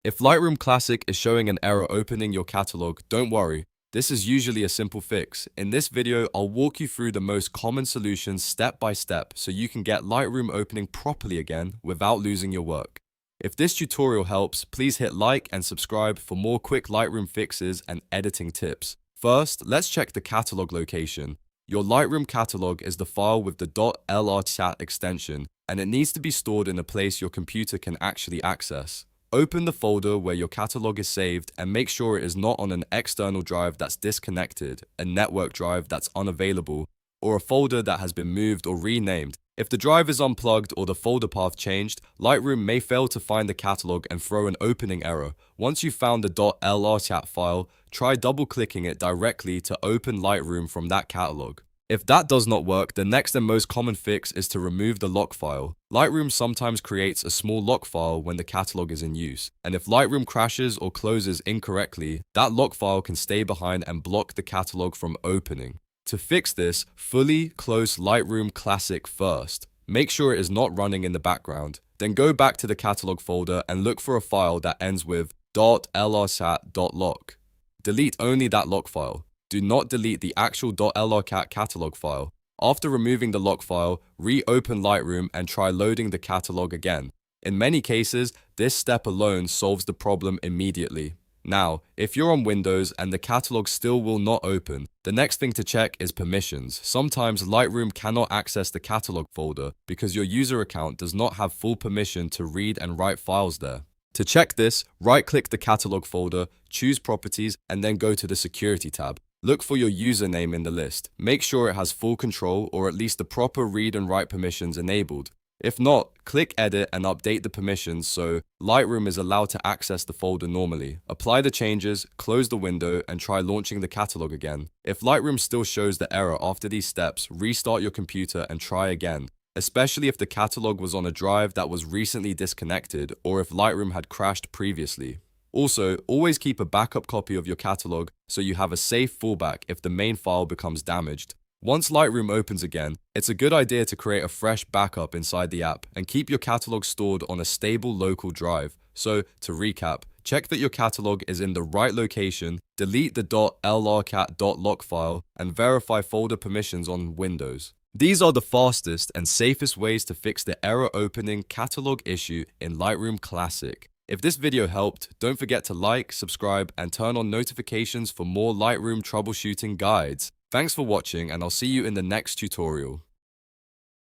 If Lightroom Classic is showing an error opening your catalog, don't worry. This is usually a simple fix. In this video, I'll walk you through the most common solutions step by step so you can get Lightroom opening properly again without losing your work. If this tutorial helps, please hit like and subscribe for more quick Lightroom fixes and editing tips. First, let's check the catalog location. Your Lightroom catalog is the file with the .lrcat extension, and it needs to be stored in a place your computer can actually access. Open the folder where your catalog is saved and make sure it is not on an external drive that's disconnected, a network drive that's unavailable, or a folder that has been moved or renamed. If the drive is unplugged or the folder path changed, Lightroom may fail to find the catalog and throw an opening error. Once you've found the .lrcat file, try double-clicking it directly to open Lightroom from that catalog. If that does not work, the next and most common fix is to remove the lock file. Lightroom sometimes creates a small lock file when the catalog is in use, and if Lightroom crashes or closes incorrectly, that lock file can stay behind and block the catalog from opening. To fix this, fully close Lightroom Classic first. Make sure it is not running in the background. Then go back to the catalog folder and look for a file that ends with .Lrcat.Lock. Delete only that lock file. Do not delete the actual .Lrcat catalog file. After removing the lock file, reopen Lightroom and try loading the catalog again. In many cases, this step alone solves the problem immediately. Now, if you're on Windows and the catalog still will not open, the next thing to check is permissions. Sometimes Lightroom cannot access the catalog folder because your user account does not have full permission to read and write files there. To check this, right-click the catalog folder, choose Properties, and then go to the Security tab. Look for your username in the list. Make sure it has full control or at least the proper read and write permissions enabled. If not, click Edit and update the permissions so Lightroom is allowed to access the folder normally. Apply the changes, close the window, and try launching the catalog again. If Lightroom still shows the error after these steps, restart your computer and try again, especially if the catalog was on a drive that was recently disconnected or if Lightroom had crashed previously. Also, always keep a backup copy of your catalog so you have a safe fallback if the main file becomes damaged. Once Lightroom opens again, it's a good idea to create a fresh backup inside the app and keep your catalog stored on a stable local drive. So, to recap, check that your catalog is in the right location, delete the .Lrcat.Lock file, and verify folder permissions on Windows. These are the fastest and safest ways to fix the error opening catalog issue in Lightroom Classic. If this video helped, don't forget to like, subscribe, and turn on notifications for more Lightroom troubleshooting guides. Thanks for watching, and I'll see you in the next tutorial.